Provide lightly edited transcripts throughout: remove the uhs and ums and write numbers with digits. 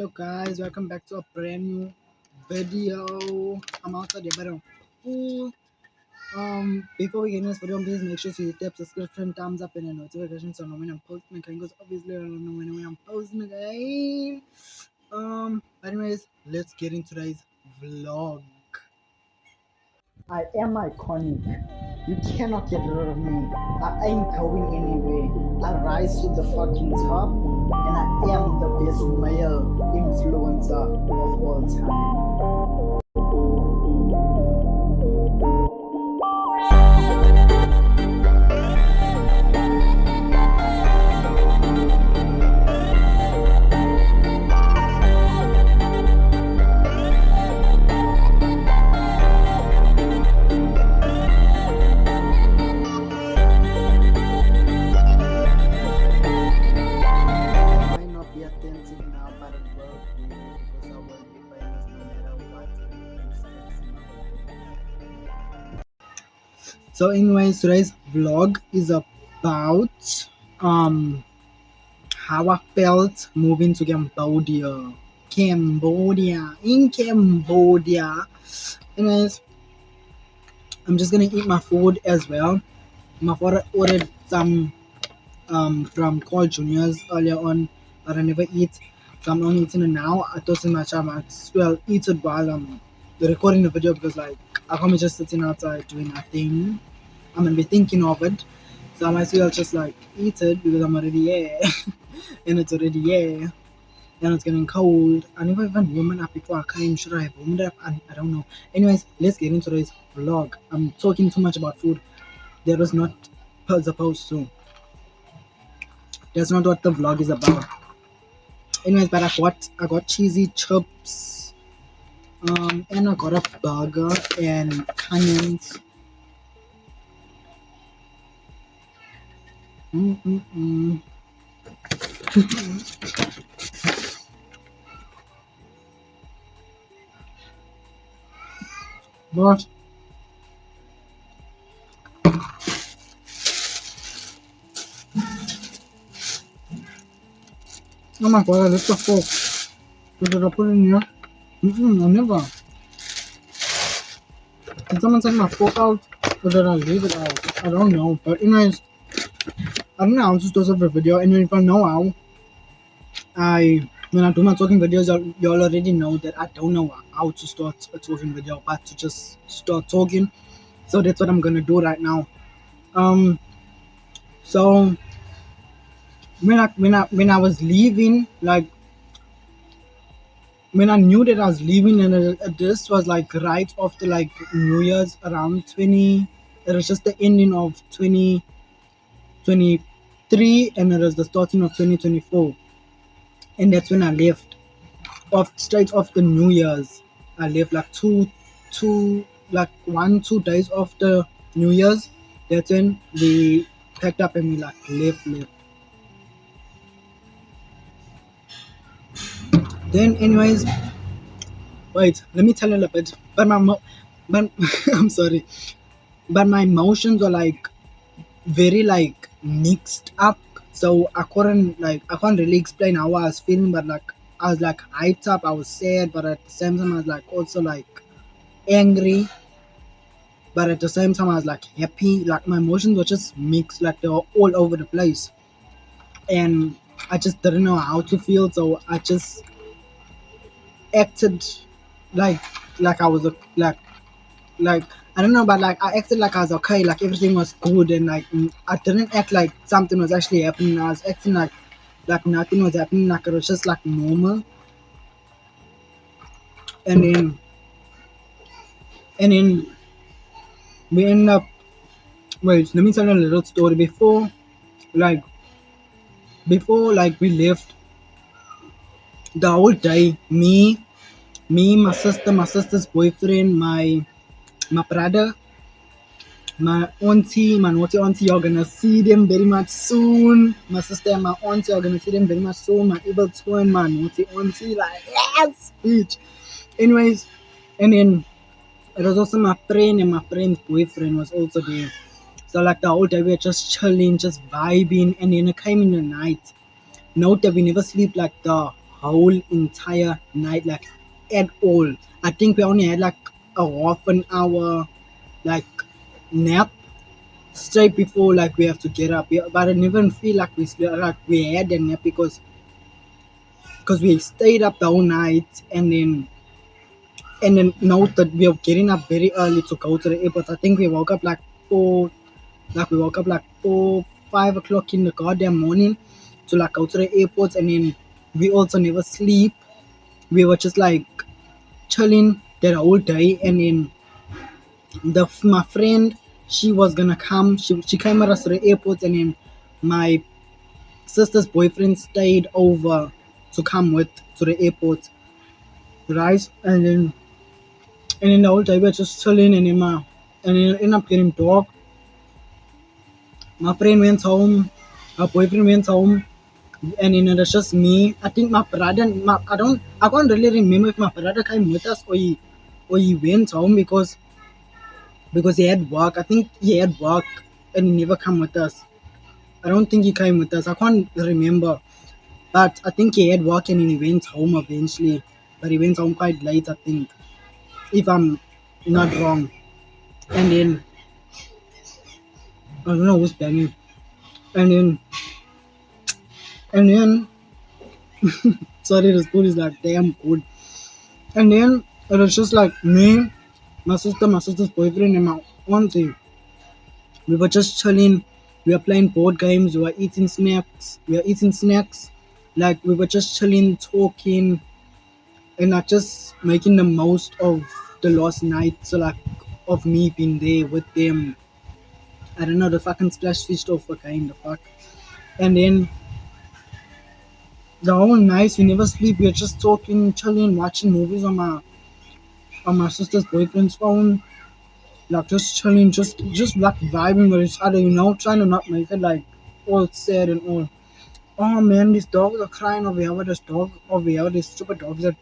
Hello guys, welcome back to a brand new video. I'm outside the better pool. Before we get into this video, please make sure to hit that subscription, thumbs up, and the notification so when I'm posting again, because obviously I don't know when I'm posting again. Anyways, let's get into today's vlog. I am iconic. You cannot get rid of me. I ain't going anywhere. I rise to the fucking top, and I am the best male influencer of all time. So anyways, today's vlog is about how I felt moving to Cambodia. In Cambodia. Anyways, I'm just gonna eat my food as well. My father ordered some from Call Juniors earlier on, but I never eat. So I'm only eating it now. I thought in my time I will eat it while I'm recording the video because like I can't be just sitting outside doing nothing. I'm gonna be thinking of it. So I might as well just like eat it because I'm already here. And it's already here. And it's getting cold. I never even warmed up before I came. Should I have warmed up? I don't know. Anyways, let's get into today's vlog. I'm talking too much about food. That was not supposed to. That's not what the vlog is about. Anyways, but I got cheesy chips. And I got a burger and onions. What? Oh my god, I left the fork. Did I put it in here? I never. Did someone take my fork out? Or did I leave it out? I don't know. But anyways, I don't know how to start off a video. And if I know how, when I do my talking videos, y'all already know that I don't know how to start a talking video, but to just start talking. So that's what I'm gonna do right now. So when I was leaving, like when I knew that I was leaving, and this was like right after like New Year's around 20. It was just the ending of 2023, and it was the starting of 2024, and that's when I left. Straight after New Year's, I left like two, 2 days after New Year's. That's when we packed up and we like left. Then, anyways, wait. Let me tell you a little bit. But I'm sorry. But my emotions were like very like mixed up. So I can't really explain how I was feeling. But like I was like hyped up. I was sad, but at the same time I was like also like angry. But at the same time I was like happy. Like my emotions were just mixed. Like they were all over the place, and I just didn't know how to feel. So I just acted like I was like I don't know, but like I acted like I was okay, like everything was good, and like I didn't act like something was actually happening. I was acting like nothing was happening, like it was just like normal. And then we end up. Wait, let me tell you a little story like we left. The whole day, me, my sister, my sister's boyfriend, my brother, my auntie, my naughty auntie, you're gonna see them very much soon. My sister and my auntie, you're gonna see them very much soon. My evil twin, my naughty auntie, like yes, bitch. Anyways, and then it was also my friend, and my friend's boyfriend was also there. So like the whole day we were just chilling, just vibing, and then it came in the night. Note that we never sleep like the whole entire night, like at all. I think we only had like a half an hour like nap straight before like we have to get up. Yeah, but I never feel like like we had a nap because we stayed up the whole night and then note that we are getting up very early to go to the airport. I think we woke up like four, like we woke up like 4, 5 o'clock in the goddamn morning to like go to the airport, and then we also never sleep. We were just like chilling that whole day, and then my friend, she was gonna come. She came with us to the airport, and then my sister's boyfriend stayed over to come with to the airport, right? And then the whole day we were just chilling, and then it ended up getting dark. My friend went home, her boyfriend went home, and it was just me. I think my brother, I can't really remember if my brother came with us or he went home because he had work. I think he had work and he never come with us. I don't think he came with us. I can't remember, but I think he had work and then he went home eventually. But he went home quite late, I think, if I'm not wrong. And then I don't know who's banging. And then and then sorry, the school is like damn good. And then it was just like me, my sister, my sister's boyfriend, and my auntie. We were just chilling. We were playing board games. We were eating snacks. Like we were just chilling, talking, and like just making the most of the last night. So like of me being there with them. I don't know. The fucking splash switched off again. The fuck. And then the whole night we never sleep. We were just talking, chilling, watching movies on my sister's boyfriend's phone, like just chilling, just like vibing with each other, trying to not make it like all sad and all. Oh man, these dogs are crying over here. This dog over here, these stupid dogs that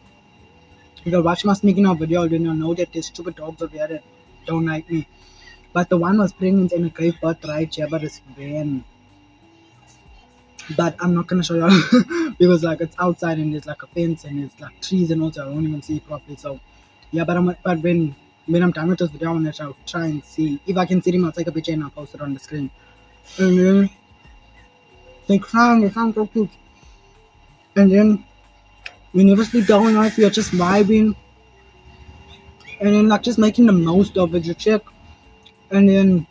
if you watch my sneaking out video, then you'll know that there's stupid dogs over here that don't like me. But the one was pregnant and it gave birth right here, but it's van. But I'm not gonna show y'all because like it's outside and there's like a fence and there's like trees and all, so I won't even see it properly. So yeah, but when I'm done with this video, I'll try and see if I can see him. I'll take a picture and I'll post it on the screen. And then they sound so cute. And then we never sleep the whole night. We are just vibing and then like just making the most of it. You check, and then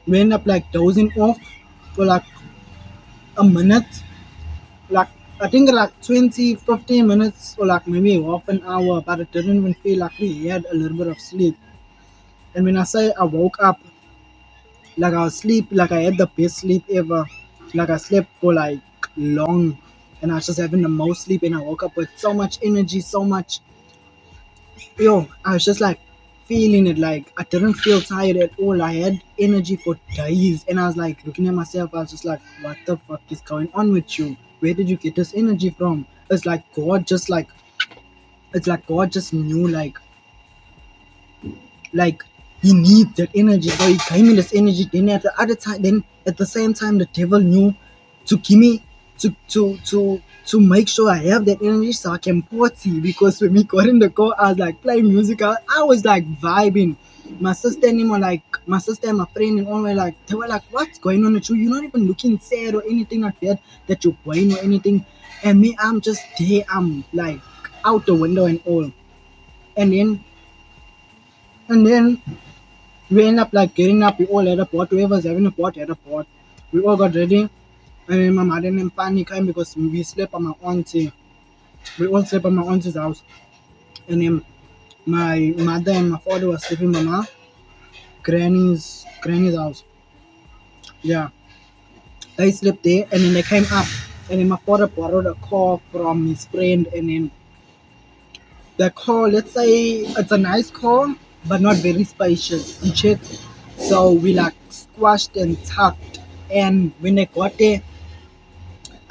we end up like dozing off for like a minute, like I think like 20, 15 minutes or like maybe half an hour, but it didn't even feel like we had a little bit of sleep. And when I say I woke up, like I was sleep, like I had the best sleep ever. Like I slept for like long, and I was just having the most sleep, and I woke up with so much energy, so much. Yo, I was just like feeling it. Like I didn't feel tired at all. I had energy for days, and I was like looking at myself. I was just like, "What the fuck is going on with you? Where did you get this energy from?" It's like God just knew like he needs that energy, so he gave me this energy. Then at the other time, then at the same time, the devil knew to give me to make sure I have that energy so I can party. Because when we got in the car, I was like playing music. I was like vibing. My sister and my friend and all were like, they were like, "What's going on with you? You're not even looking sad or anything like that you're going or anything." And me, I'm just there. I'm like out the window and all. And then we end up like getting up. We all had a pot. Whoever's having a pot had a pot. We all got ready, and then my mother and Pani came because we slept at my auntie. We all slept at my auntie's house, and then my mother and my father were sleeping at my granny's house. Yeah, they slept there, and then they came up, and then my father borrowed a car from his friend, and then the car, let's say it's a nice car, but not very spacious. You check, so we like squashed and tucked, and when they got there,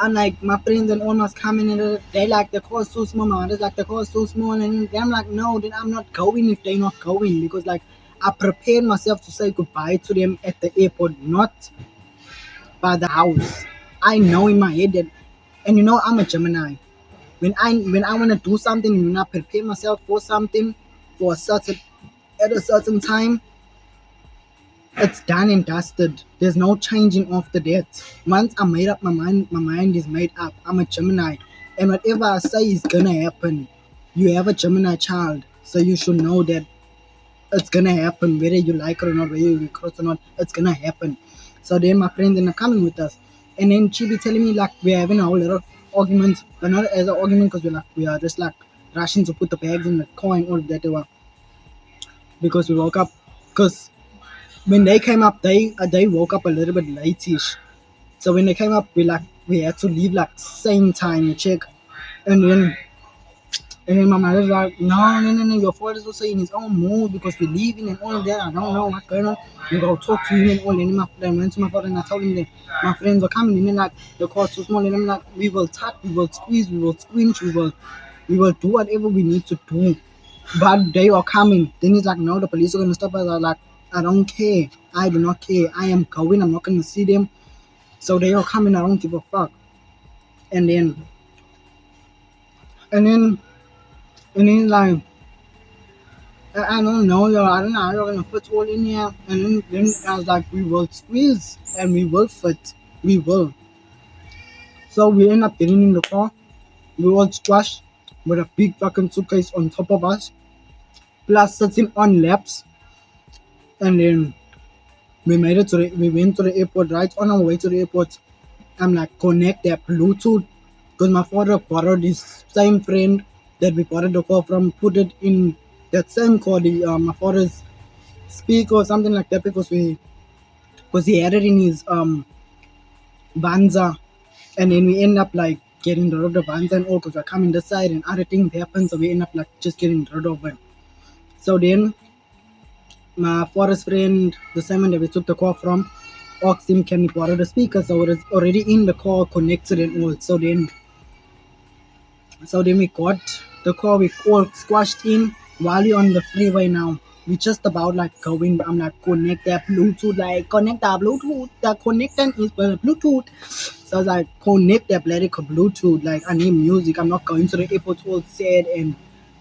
I'm like, my friends and all must come in and they like the car so small, my mother's like the car so small, and I'm like, no, then I'm not going if they're not going, because like I prepared myself to say goodbye to them at the airport, not by the house. I know in my head that, and I'm a Gemini. When I want to do something, when I prepare myself for something for a certain at a certain time, it's done and dusted. There's no changing of the date. Once I made up my mind is made up. I'm a Gemini, and whatever I say is gonna happen. You have a Gemini child, so you should know that it's gonna happen, whether you like it or not, whether you cross or not. It's gonna happen. So then my friends are coming with us, and then she be telling me like we're having a whole lot of arguments, but not as an argument because we are just like rushing to put the bags in the car and all of that. They were because we woke up because when they came up, they woke up a little bit late-ish. So when they came up, we had to leave like same time. You check, and then my mother's like, no, your father's also in his own mood because we're leaving and all of that. I don't know what's going on. You go talk to him and all. And then my friend went to my father and I told him that my friends are coming. And then like the car's too small. And I'm like, we will tap, we will squeeze, we will squinch, we will do whatever we need to do. But they are coming. Then he's like, no, the police are gonna stop us. I'm like, I don't care. I do not care. I am going. I'm not gonna see them. So they are coming. I don't give a fuck. And then and then and then like I don't know, yo. I don't know how you're gonna fit all in here. And then I was like, we will squeeze and we will fit. We will. So we end up getting in the car. We all squashed with a big fucking suitcase on top of us, plus sitting on laps. And then we went to the airport. Right on our way to the airport, I'm like, connect that Bluetooth because my father borrowed his same friend that we borrowed the car from, put it in that same car, my father's speaker or something like that because he had it in his Vanza, and then we end up like getting rid of the Vanza and all because we're coming this side and other things happen, so we end up like just getting rid of it. So then my father's friend, the same one that we took the car from, asked him can he borrow the speaker, so it is already in the car connected and all. So then we got the car, we all squashed in while we're on the freeway now. We just about like going, I'm like, connect that Bluetooth, like connect that Bluetooth. The connecting is Bluetooth. So I was like, connect that bloody Bluetooth. Like I need music. I'm not going to the airport all sad and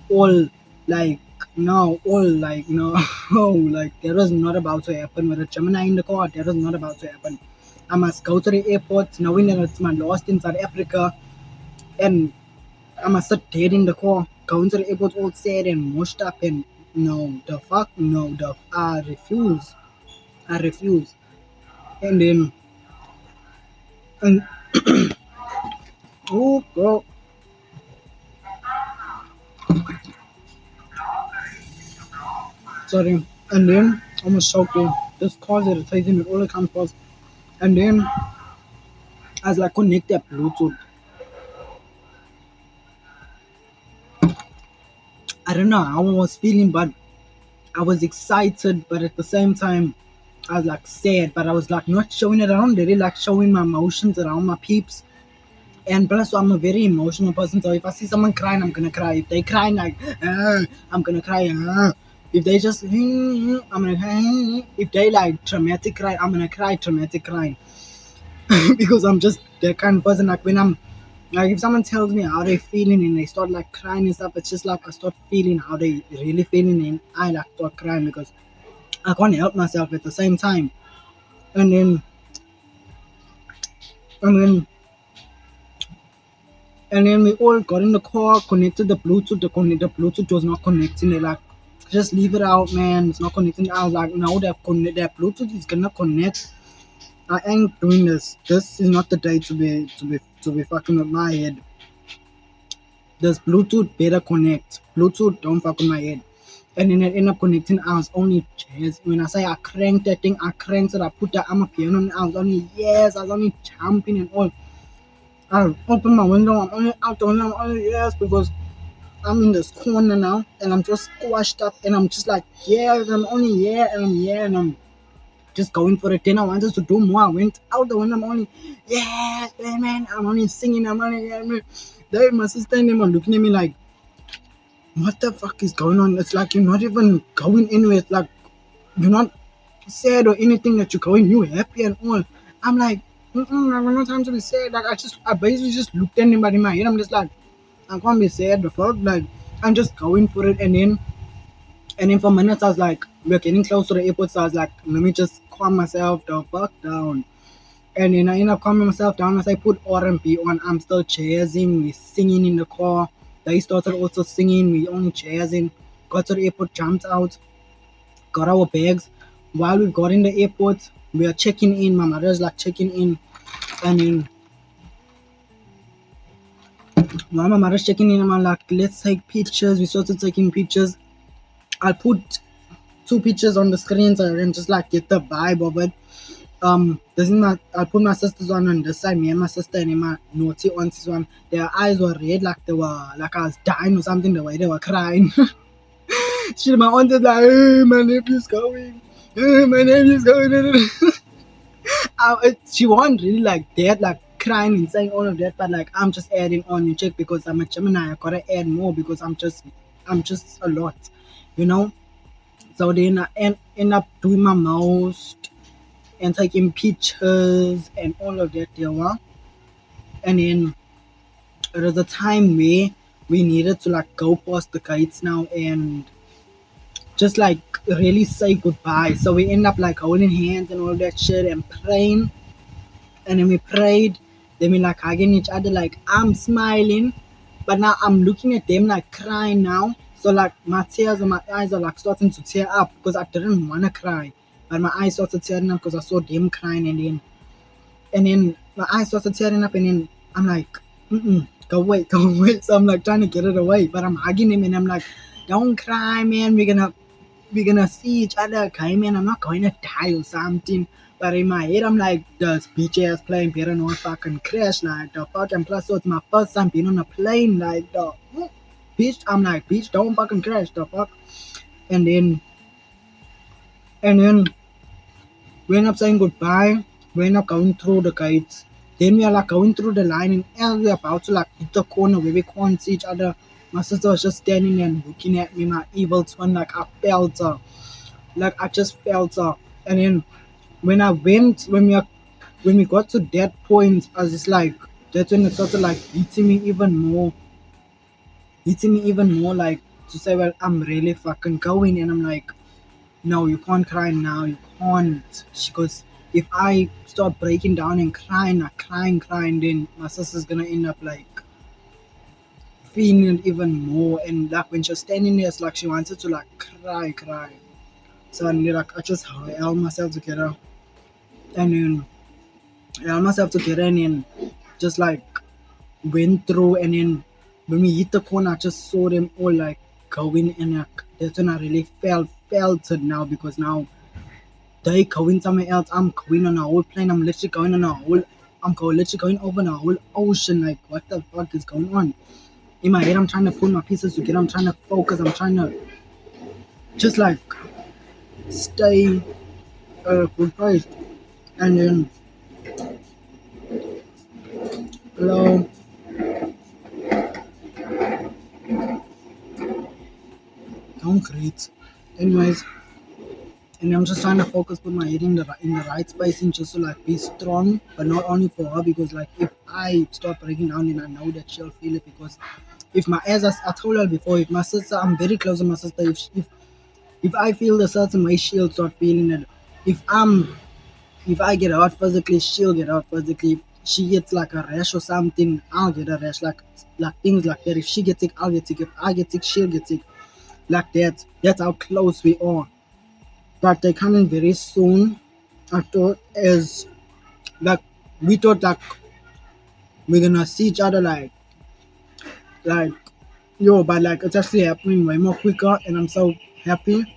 all like no, all like no, like that was not about to happen with a Gemini in the car. That was not about to happen. I must go to the airport knowing that it's my last in South Africa, and I must sit dead in the car, going to the airport all sad and mushed up and no, the fuck, no, I refuse. I refuse. And then, and, oh, girl, sorry. And then, I was shouting, this cause irritating with all the comes first. And then, I was like, connect that Bluetooth. I don't know how I was feeling, but I was excited, but at the same time, I was like sad, but I was like not showing it around, really like showing my emotions around my peeps. And plus, I'm a very emotional person, so if I see someone crying, I'm gonna cry. If they cry like, I'm gonna cry. If they just, I'm gonna cry. If they like traumatic cry, I'm gonna cry traumatic crying because I'm just that kind of person. Like when I'm like, if someone tells me how they feeling and they start like crying and stuff, it's just like I start feeling how they really feeling, and I like start crying because I can't help myself at the same time. And then, and then And then we all got in the car, connected the Bluetooth. The Bluetooth was not connecting. They're like, just leave it out, man. It's not connecting. I was like, no, that Bluetooth is gonna connect. I ain't doing this. This is not the day to be fucking with my head. This Bluetooth better connect. Bluetooth don't fuck with my head. And then it ended up connecting. I was only jazz. When I say I cranked that thing, I cranked it. I put that on my piano. And I was only yes. I was only jumping and all. I opened my window. I'm only out the window. I'm only yes because I'm in this corner now and I'm just squashed up and I'm just like, yeah, and I'm only here and I'm here and I'm just going for it. Then I wanted to do more. I went out the window. I'm only, yes, man. I'm only singing. I'm only, yeah, man. There, my sister and them are looking at me like, what the fuck is going on? It's like you're not even going anywhere. It's like you're not sad or anything that you're going. You're happy and all. I'm like, I have no time to be sad. Like I basically just looked at him, but in my head, I'm just like, I can't be sad. The fuck, like I'm just going for it, and then for minutes I was like, we're getting close to the airport, so I was like, let me just calm myself the fuck down. And then I end up calming myself down as I put R&B on. I'm still jazzing, we singing in the car. They started also singing, we only jazzing. Got to the airport, jumped out, got our bags. While we got in the airport, we are checking in. My mother's like checking in, and then while my mother's checking in, I'm like, let's take pictures. We started taking pictures. I'll put two pictures on the screen so I can just like get the vibe of it. This is my I put my sister's on this side, me and my sister, and then my naughty auntie's one. Their eyes were red like they were like I was dying or something, the way they were crying. My aunt is like, hey, my nephew's going. Hey, my nephew's going. She wasn't really like that, like crying and saying all of that, but like I'm just adding on and check because I'm a Gemini. I gotta add more because I'm just a lot, you know. So then I end up doing my most and taking pictures and all of that, you know. And then there was a time where we needed to like go past the gates now and just like really say goodbye. So we end up like holding hands and all that shit and praying. And then we prayed. Then we like hugging each other. Like I'm smiling, but now I'm looking at them like crying now. So like my tears and my eyes are like starting to tear up because I didn't wanna cry, but my eyes started tearing up because I saw them crying. And then my eyes started tearing up, and then I'm like, go away, go away. So I'm like trying to get it away, but I'm hugging him, and I'm like, don't cry, man. We're gonna see each other, okay, man. I'm not going to die or something. But in my head, I'm like, this bitch ass plane better not fucking crash, like the fuck. And plus, so it's my first time being on a plane, like the bitch. I'm like, bitch, don't fucking crash, the fuck. And then, and then we end up saying goodbye. We end up going through the gates. Then we are like going through the line, and as we're about to like hit the corner where we can't see each other, my sister was just standing there and looking at me, my evil twin. Like I felt her, like I just felt her. And then when we got to that point, I was just like, that's when it started like hitting me even more, like to say, well, I'm really fucking going, and I'm like, no, you can't cry now, you can't, because if I start breaking down and crying, like crying, then my sister's gonna end up like feeling it even more, and like when she's standing there, it's like she wanted to like cry. So and like I just held myself together, and then and then just like went through, and then when we hit the corner, I just saw them all like going, and like that's when I really felt it now, because now they going somewhere else, I'm going on a whole plane, literally going over the whole ocean. Like what the fuck is going on? In my head, I'm trying to put my pieces together, I'm trying to focus, I'm trying to just like stay good place. And then hello, don't create. Anyways, and I'm just trying to focus, put my head in the right space, and just to like be strong, but not only for her, because like if I start breaking down, then I know that she'll feel it. Because if my as I told her before, if my sister, I'm very close to my sister. If I feel a certain way, she'll start feeling it. If I'm if I get hurt physically, she'll get hurt physically. If she gets like a rash or something, I'll get a rash. Like things like that. If she gets sick, I'll get sick. If I get sick, she'll get sick. Like that. That's how close we are. But they coming very soon. I thought as like we thought like we're gonna see each other like yo, but like it's actually happening way more quicker, and I'm so happy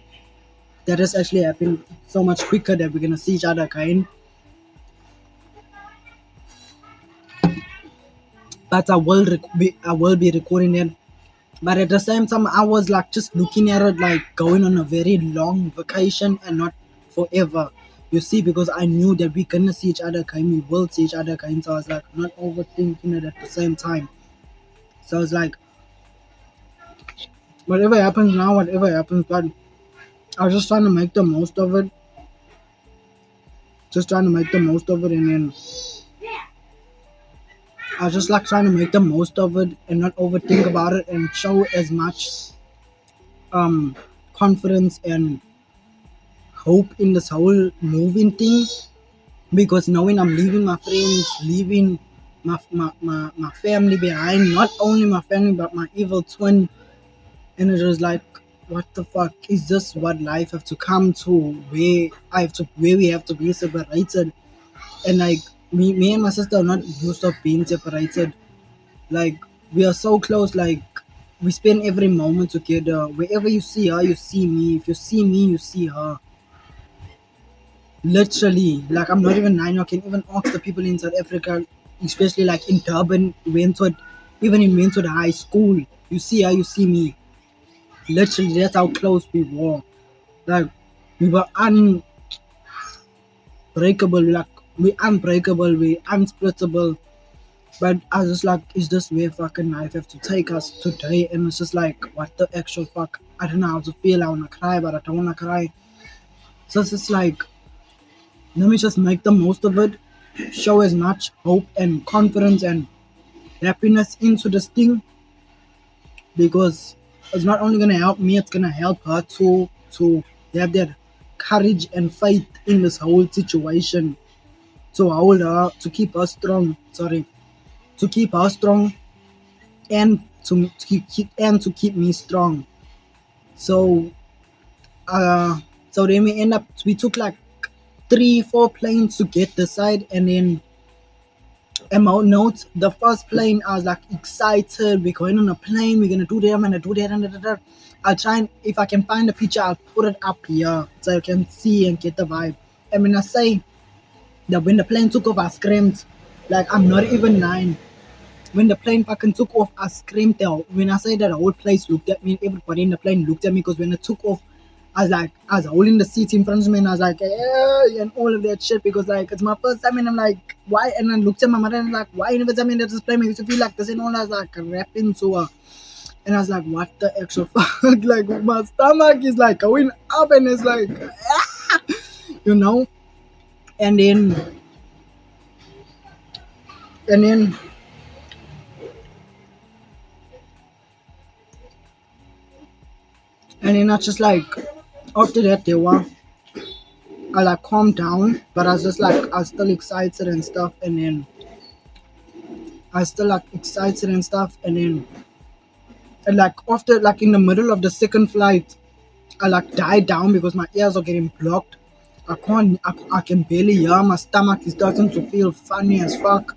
that it's actually happening so much quicker that we're gonna see each other again. But I will be recording it. But at the same time, I was like just looking at it like going on a very long vacation and not forever. You see, because I knew that we're gonna see each other again, we will see each other again. So I was like not overthinking it at the same time. So I was like, whatever happens now, whatever happens, but I was just trying to make the most of it. Just trying to make the most of it, and then I was just like trying to make the most of it and not overthink about it and show as much um confidence and hope in this whole moving thing, because knowing I'm leaving my friends, leaving my family behind, not only my family but my evil twin, and it was like, what the fuck is this? What life have to come to, where we have to be separated, and like me and my sister are not used to being separated. Like we are so close. Like we spend every moment together. Wherever you see her, you see me. If you see me, you see her. Literally, like I'm not even nine. I can even ask the people in South Africa, especially like in Durban, Wentworth, even in Wentworth High School. You see her, you see me. Literally, that's how close we were. Like we were unbreakable. Like we unbreakable. We unsplittable. But I was just like, is this where fucking life have to take us today? And it's just like, what the actual fuck? I don't know how to feel. I wanna cry, but I don't wanna cry. So it's just like, let me just make the most of it, show as much hope and confidence and happiness into this thing, because it's not only gonna help me, it's gonna help her to have that courage and faith in this whole situation, to hold her, to keep her strong. Sorry, to keep her strong and to keep me strong. So so then we took like 3-4 planes to get the side, and then amount notes. The first plane, I was like excited. We're going on a plane. We're gonna do that. I'm gonna do that. And da. I'll try and if I can find a picture, I'll put it up here so you can see and get the vibe. And when I say that when the plane took off, I screamed like I'm not even nine. When the plane fucking took off, I screamed out. When I say that, the whole place looked at me. Everybody in the plane looked at me, because when it took off, I was holding the seat in front of me, and I was like, yeah, and all of that shit, because like it's my first time, and I'm like, why? And I looked at my mother and I'm like, why you never tell me that this plane makes you feel like this? And all I was like rapping to her, and I was like, what the actual fuck? Like my stomach is like going up, and it's like, you know, and and then and then I just like after that they were. I like calmed down, but I was just like I was still excited and stuff, and then I was still like excited and stuff, and like after like in the middle of the second flight, I like died down because my ears are getting blocked. I can barely hear. My stomach is starting to feel funny as fuck.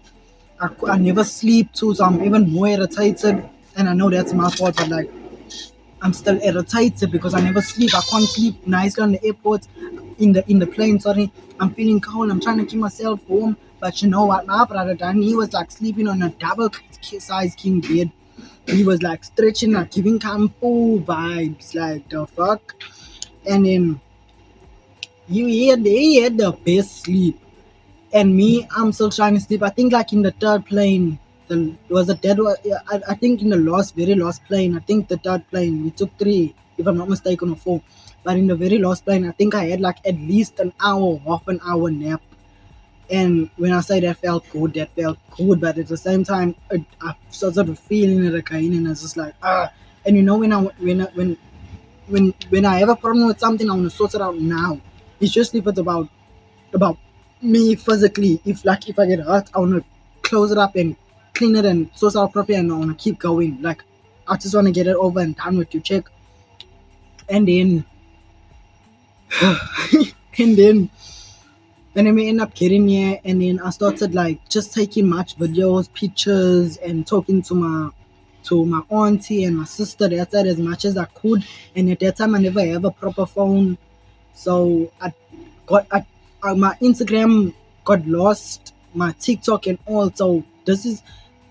I never sleep too, so I'm even more irritated, and I know that's my fault, but like I'm still irritated because I never sleep. I can't sleep nicely on the airport, in the plane. Sorry, I'm feeling cold. I'm trying to keep myself warm, but you know what? My brother done. He was like sleeping on a double size king bed. He was like stretching, like giving campo vibes, like the fuck. And then he had the best sleep. And me, I'm still trying to sleep. I think like in the third plane, I think in the very last plane, I think the third plane, we took three, if I'm not mistaken, or four. But in the very last plane, I think I had like at least an hour, half an hour nap. And when I say that felt good. But at the same time, I started to feeling it again, and it's just like ah. And you know when I have a problem with something, I want to sort it out now. It's just if it's about me physically. If I get hurt, I want to close it up and clean it and sort it out properly, and I want to keep going. Like I just want to get it over and done with. You check, and then and then and then we end up getting here, and then I started like just taking much videos, pictures, and talking to my auntie and my sister. That's as much as I could. And at that time, I never have a proper phone, so got my Instagram got lost, my TikTok and all. So this is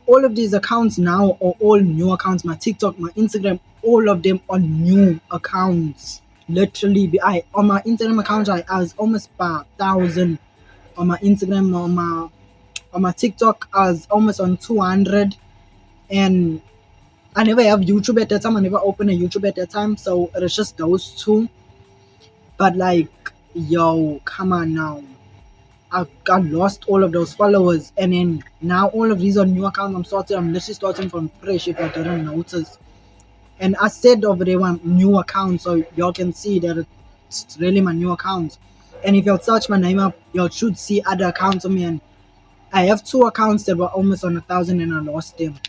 all of these accounts now are all new accounts. My TikTok, my Instagram, all of them are new accounts. Literally, I on my Instagram account, I was almost by 1,000. On my Instagram, on my TikTok, I was almost on 200. And I never have YouTube at that time. I never opened a YouTube at that time, so it was just those two. But like, yo, come on now. I lost all of those followers, and then now all of these are new accounts. I'm literally starting from fresh if I didn't notice. And I said over there one new account, so y'all can see that it's really my new account. And if y'all search my name up, y'all should see other accounts of me. And I have two accounts that were almost on 1,000, and I lost them.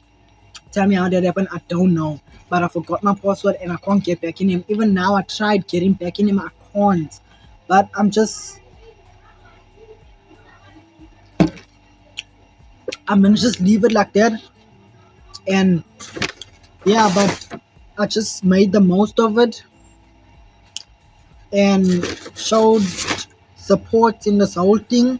Tell me how that happened, I don't know. But I forgot my password and I can't get back in him. Even now, I tried getting back in him, I can't. But I'm gonna just leave it like that. And yeah, but I just made the most of it and showed support in this whole thing.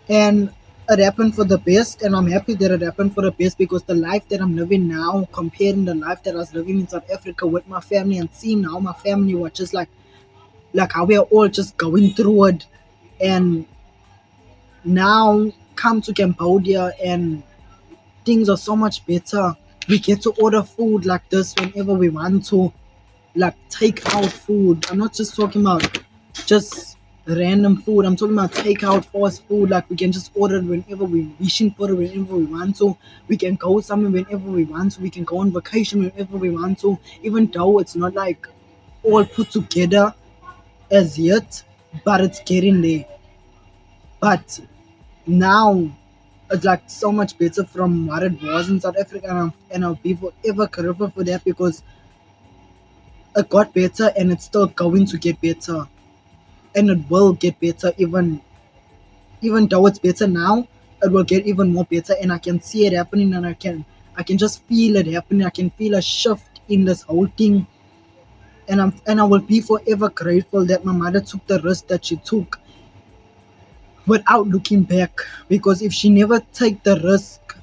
And it happened for the best, and I'm happy that it happened for the best, because the life that I'm living now, comparing the life that I was living in South Africa with my family, and seeing how my family was just like how we are all just going through it, and now come to Cambodia and things are so much better. We get to order food like this whenever we want to, like take out food. I'm not just talking about just random food. I'm talking about take out fast food. Like we can just order it whenever we wishing for it whenever we want to. We can go somewhere whenever we want to. We can go on vacation whenever we want to. Even though it's not like all put together as yet, but it's getting there. But now it's like so much better from what it was in South Africa, and I'll be forever grateful for that, because it got better and it's still going to get better, and it will get better. Even though it's better now, it will get even more better, and I can see it happening, and I can just feel it happening. I can feel a shift in this whole thing, and I will be forever grateful that my mother took the risk that she took without looking back, because if she never take the risk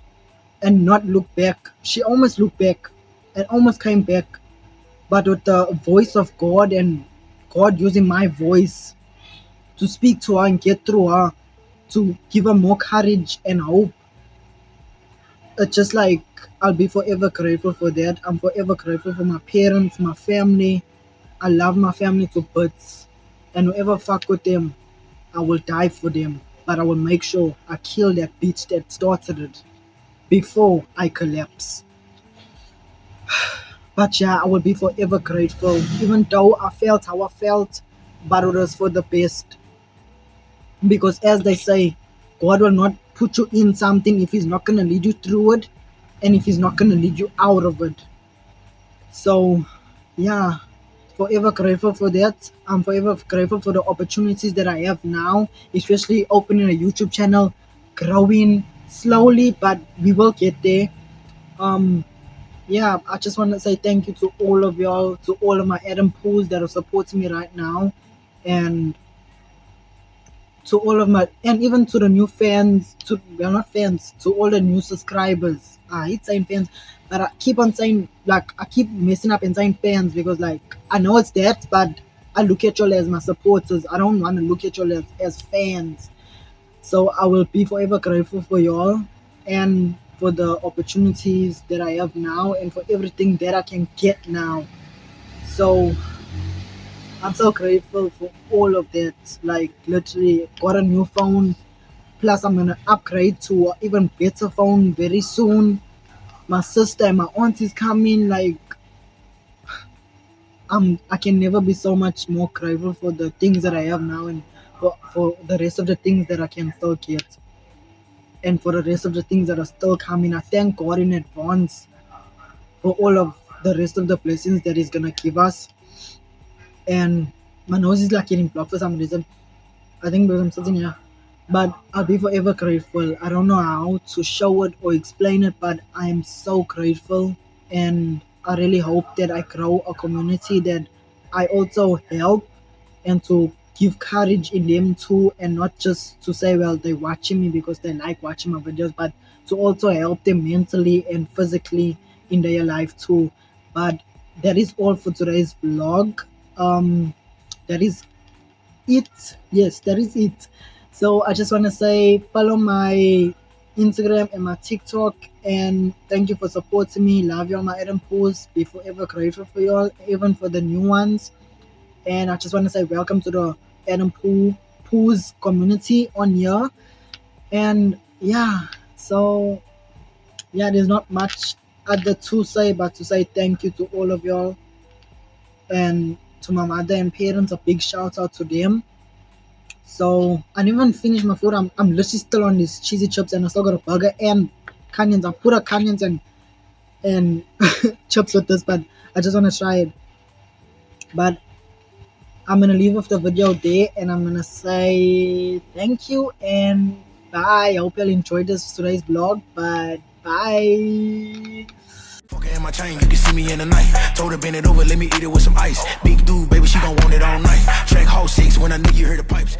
and not look back, she almost looked back and almost came back, but with the voice of God and God using my voice to speak to her and get through her, to give her more courage and hope. It's just like I'll be forever grateful for that. I'm forever grateful for my parents, my family. I love my family to bits, and whoever fuck with them, I will die for them. But I will make sure I kill that bitch that started it before I collapse. But yeah, I will be forever grateful, even though I felt how I felt, but it was for the best. Because as they say, God will not put you in something if He's not going to lead you through it, and if He's not going to lead you out of it. So, yeah, forever grateful for that. I'm forever grateful for the opportunities that I have now, especially opening a YouTube channel, growing slowly, but we will get there. Um, yeah, I just want to say thank you to all of y'all, to all of my Adam pools that are supporting me right now, and to all of my, and even to the new fans, to, well, not fans, to all the new subscribers. I hate saying fans, but I keep on saying, like, I keep messing up and saying fans, because like I know it's that, but I look at y'all as my supporters. I don't want to look at y'all as fans. So I will be forever grateful for y'all, and for the opportunities that I have now, and for everything that I can get now. So I'm so grateful for all of that. Like literally got a new phone. Plus I'm gonna upgrade to an even better phone very soon. My sister and my aunt is coming. Like I can never be so much more grateful for the things that I have now, and for the rest of the things that I can still get, and for the rest of the things that are still coming. I thank God in advance for all of the rest of the blessings that He's gonna give us. And my nose is like getting blocked for some reason. I think because I'm sitting here. But I'll be forever grateful. I don't know how to show it or explain it, but I am so grateful. And I really hope that I grow a community that I also help, and to give courage in them too, and not just to say, well, they're watching me because they like watching my videos, but to also help them mentally and physically in their life too. But that is all for today's vlog. That is it. Yes, that is it. So I just want to say follow my Instagram and my TikTok, and thank you for supporting me. Love you all my Adam pools. Be forever grateful for y'all, even for the new ones. And I just want to say welcome to the Adam whose community on here. And yeah, so yeah, there's not much other to say but to say thank you to all of y'all, and to my mother and parents, a big shout out to them. So I didn't even finish my food. I'm literally still on these cheesy chips, and I still got a burger and canyons. I put a canyons and chips with this, but I just want to try it. But I'm gonna leave off the video there, and I'm gonna say thank you and bye. I hope you all enjoyed today's vlog. But bye. Fucking in my chain, you can see me in the night. Told her bend it over, let me eat it with some ice. Big dude, baby, she gon' want it all night. Track hall 6 when I knew you heard the pipes.